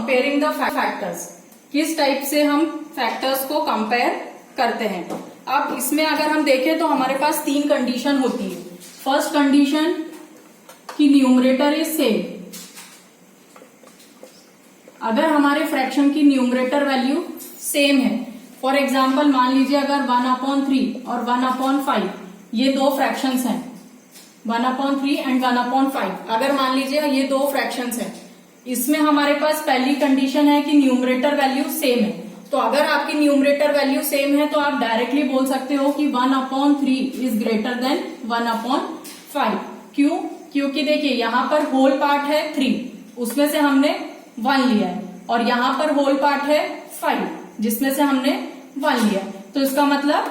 Comparing the factors, किस type से हम फैक्टर्स को कंपेयर करते हैं। अब इसमें अगर हम देखें तो हमारे पास 3 कंडीशन होती है। फर्स्ट कंडीशन कि न्यूमरेटर इज सेम, अगर हमारे फ्रैक्शन की न्यूमरेटर वैल्यू सेम है। फॉर एग्जाम्पल मान लीजिए अगर 1/3 और 1/5 ये दो फ्रैक्शंस हैं, 1/3 एंड 1/5, अगर मान लीजिए ये दो फ्रैक्शंस हैं, इसमें हमारे पास पहली कंडीशन है कि न्यूमरेटर वैल्यू सेम है। तो अगर आपकी न्यूमरेटर वैल्यू सेम है तो आप डायरेक्टली बोल सकते हो कि 1/3 इज ग्रेटर देन 1/5। क्यों? क्योंकि देखिए यहाँ पर होल पार्ट है 3, उसमें से हमने 1 लिया है, और यहाँ पर होल पार्ट है 5 जिसमें से हमने 1 लिया है। तो इसका मतलब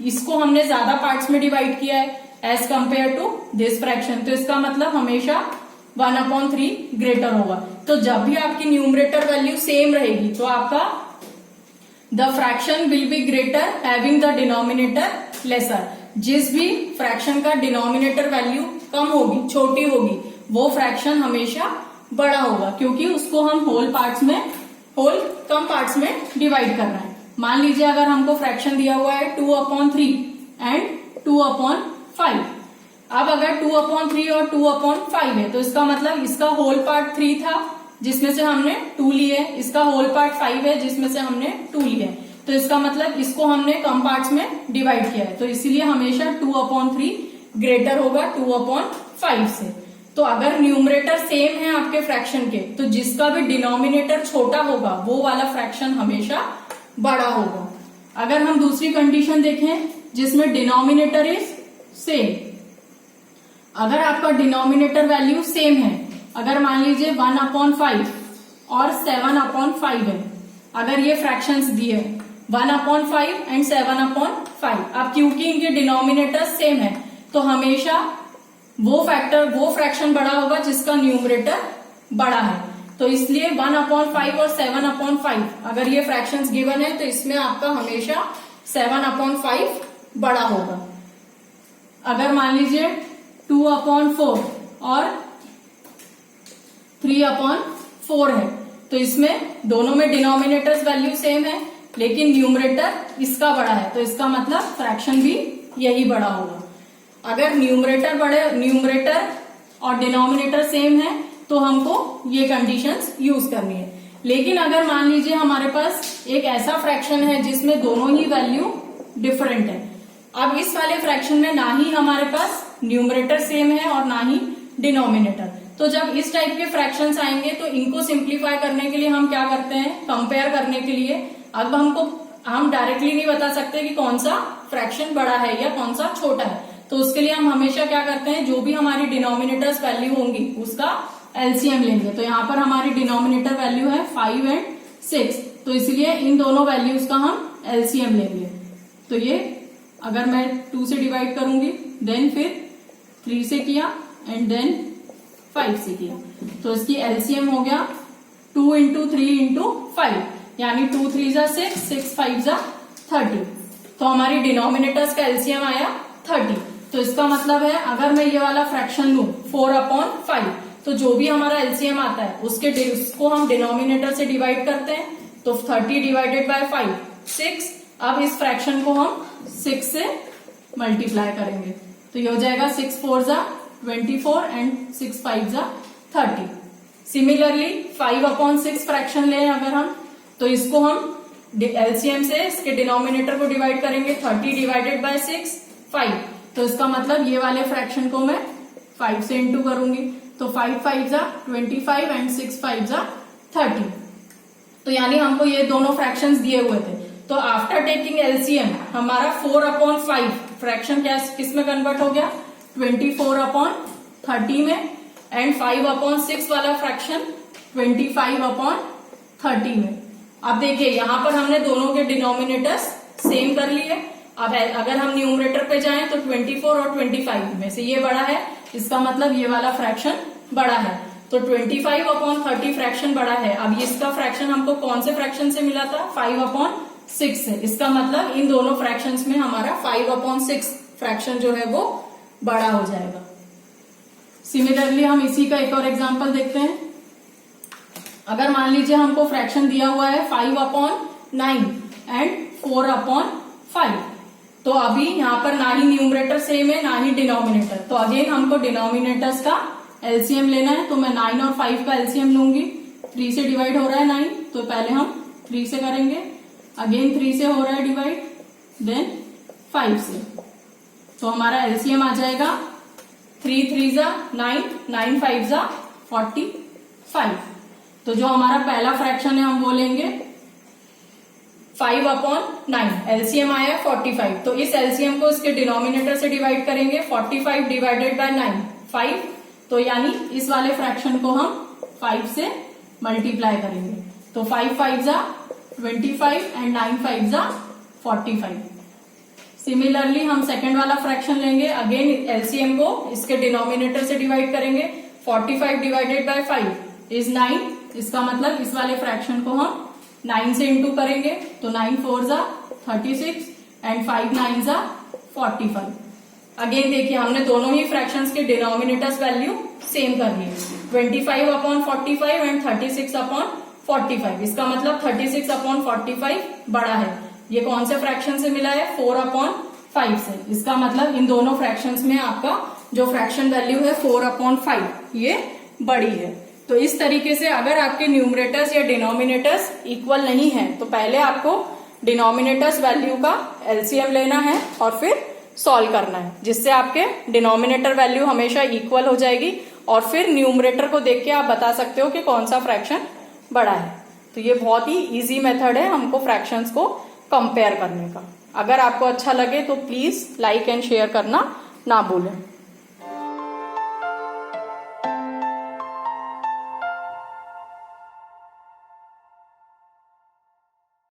इसको हमने ज्यादा पार्ट्स में डिवाइड किया है as compared to this fraction, तो इसका मतलब हमेशा 1/3 ग्रेटर होगा। तो जब भी आपकी न्यूमरेटर वैल्यू सेम रहेगी तो आपका the fraction will be greater having the denominator lesser. जिस भी फ्रैक्शन का डिनोमिनेटर वैल्यू कम होगी, छोटी होगी, वो फ्रैक्शन हमेशा बड़ा होगा, क्योंकि उसको हम होल कम पार्ट्स में डिवाइड करना है। मान लीजिए अगर हमको फ्रैक्शन दिया हुआ है 2/3 एंड 2/5। अब अगर 2/3 और 2/5 है तो इसका मतलब इसका होल पार्ट 3 था जिसमें से हमने 2 लिए, इसका होल पार्ट 5 है जिसमें से हमने 2 लिए, तो इसका मतलब इसको हमने कम पार्ट्स में डिवाइड किया है। तो इसीलिए हमेशा 2/3 ग्रेटर होगा 2/5 से। तो अगर न्यूमरेटर सेम है आपके फ्रैक्शन के, तो जिसका भी डिनोमिनेटर छोटा होगा वो वाला फ्रैक्शन हमेशा बड़ा होगा। अगर हम दूसरी कंडीशन देखें जिसमें डिनोमिनेटर इज सेम, अगर आपका डिनोमिनेटर वैल्यू सेम है, अगर मान लीजिए 1/5 और 7/5 है, अगर ये फ्रैक्शंस दिए 1/5 एंड 7/5, अब क्योंकि इनके डिनोमिनेटर सेम है तो हमेशा वो फ्रैक्शन बड़ा होगा जिसका न्यूमरेटर बड़ा है। तो इसलिए 1/5 और 7/5 अगर ये फ्रैक्शंस गिवन है तो इसमें आपका हमेशा 7/5 बड़ा होगा। अगर मान लीजिए 2/4 और 3/4 है तो इसमें दोनों में डिनोमिनेटर्स वैल्यू सेम है लेकिन न्यूमरेटर इसका बड़ा है, तो इसका मतलब फ्रैक्शन भी यही बड़ा होगा। अगर न्यूमरेटर और डिनोमिनेटर सेम है तो हमको ये कंडीशंस यूज करनी है। लेकिन अगर मान लीजिए हमारे पास एक ऐसा फ्रैक्शन है जिसमें दोनों ही वैल्यू डिफरेंट है, अब इस वाले फ्रैक्शन में ना ही हमारे पास न्यूमरेटर सेम है और ना ही डिनोमिनेटर, तो जब इस टाइप के फ्रैक्शंस आएंगे तो इनको सिंप्लीफाई करने के लिए हम क्या करते हैं, कंपेयर करने के लिए अब हम डायरेक्टली नहीं बता सकते कि कौन सा फ्रैक्शन बड़ा है या कौन सा छोटा है, तो उसके लिए हम हमेशा क्या करते हैं, जो भी हमारी डिनोमिनेटर्स वैल्यू होंगी उसका एलसीएम लेंगे। तो यहाँ पर हमारी डिनोमिनेटर वैल्यू है 5 एंड 6, तो इसलिए इन दोनों वैल्यूज का हम एलसीएम लेंगे। तो ये अगर मैं 2 से डिवाइड करूंगी, देन फिर 3 से किया एंड देन 5 से किया, तो इसकी एलसीएम हो गया 2 × 3 × 5, यानी 2 3 = 6, 6 5 = 30। तो हमारी डिनोमिनेटर्स का एलसीएम आया 30। तो इसका मतलब है अगर मैं ये वाला फ्रैक्शन लूं 4/5, तो जो भी हमारा एलसीएम आता है उसको हम डिनोमिनेटर से डिवाइड करते हैं, तो 30 / 5 6। अब इस फ्रैक्शन को हम 6 से मल्टीप्लाई करेंगे, तो ये हो जाएगा 6 4 = 24 एंड 6 5 = 30। सिमिलरली 5/6 फ्रैक्शन लें अगर हम, तो इसको हम एलसीएम से इसके डिनोमिनेटर को डिवाइड करेंगे, 30 / 6 5, तो इसका मतलब ये वाले फ्रैक्शन को मैं 5 से इंटू करूंगी, तो 5 5 = 25 एंड 6 5 = 30। तो यानी हमको ये दोनों फ्रैक्शंस दिए हुए थे, तो आफ्टर टेकिंग एलसीएम हमारा 4/5 फ्रैक्शन किस में कन्वर्ट हो गया, 24/30 में, एंड 5/6 वाला फ्रैक्शन 25/30 में। अब देखिए यहाँ पर हमने दोनों के डिनोमिनेटर्स सेम कर लिए। अब अगर हम न्यूमरेटर पे जाएं तो 24 और 25 में से ये बड़ा है, इसका मतलब ये वाला फ्रैक्शन बड़ा है, तो 25/30 फ्रैक्शन बड़ा है। अब इसका फ्रैक्शन हमको कौन से फ्रैक्शन से मिला था, 5/6 से, इसका मतलब इन दोनों फ्रैक्शंस में हमारा 5/6 फ्रैक्शन जो है वो बड़ा हो जाएगा। सिमिलरली हम इसी का एक और एग्जांपल देखते हैं। अगर मान लीजिए हमको फ्रैक्शन दिया हुआ है 5/9 एंड 4/5, तो अभी यहाँ पर ना ही न्यूमरेटर सेम है ना ही डिनोमिनेटर, तो अगेन हमको डिनोमिनेटर्स का एलसीएम लेना है। तो मैं 9 और 5 का एलसीएम लूंगी। 3 से डिवाइड हो रहा है 9, तो पहले हम 3 से करेंगे, अगेन 3 से हो रहा है डिवाइड, देन 5 से। तो हमारा एलसीएम आ जाएगा 3 3 जा 9, 9 5 जा 45। तो जो हमारा पहला फ्रैक्शन है हम वो लेंगे 5/9, एलसीएम आया 45। तो इस एलसीएम को इसके डिनोमिनेटर से डिवाइड करेंगे, 45 डिवाइडेड बाय 9 5, तो यानी इस वाले फ्रैक्शन को हम 5 से मल्टीप्लाई करेंगे। तो 5 5 जा 25 एंड 9 5 जा 45। सिमिलरली हम सेकेंड वाला फ्रैक्शन लेंगे, अगेन एलसीएम को इसके डिनोमिनेटर से डिवाइड करेंगे, 45 डिवाइडेड बाय 5 इज 9, इसका मतलब इस वाले फ्रैक्शन को हम 9 से इंटू करेंगे, तो 9 4 जा 36 एंड 5 9 जा 45। अगेन देखिए हमने दोनों ही फ्रैक्शंस के डिनोमिनेटर्स वैल्यू सेम कर लिए, 25/45 एंड 36/45। इसका मतलब 36/45 बड़ा है। ये कौन से फ्रैक्शन से मिला है? 4/5 से। इसका मतलब इन दोनों फ्रैक्शंस में आपका जो फ्रैक्शन वैल्यू है 4/5 ये बड़ी है। तो इस तरीके से अगर आपके न्यूमरेटर्स या डिनोमिनेटर्स इक्वल नहीं है तो पहले आपको डिनोमिनेटर्स वैल्यू का एलसीएम लेना है और फिर सॉल्व करना है, जिससे आपके डिनोमिनेटर वैल्यू हमेशा इक्वल हो जाएगी और फिर न्यूमरेटर को देख के आप बता सकते हो कि कौन सा फ्रैक्शन बड़ा है। तो ये बहुत ही इजी मेथड है हमको फ्रैक्शंस को कंपेयर करने का। अगर आपको अच्छा लगे तो प्लीज लाइक एंड शेयर करना ना भूलें।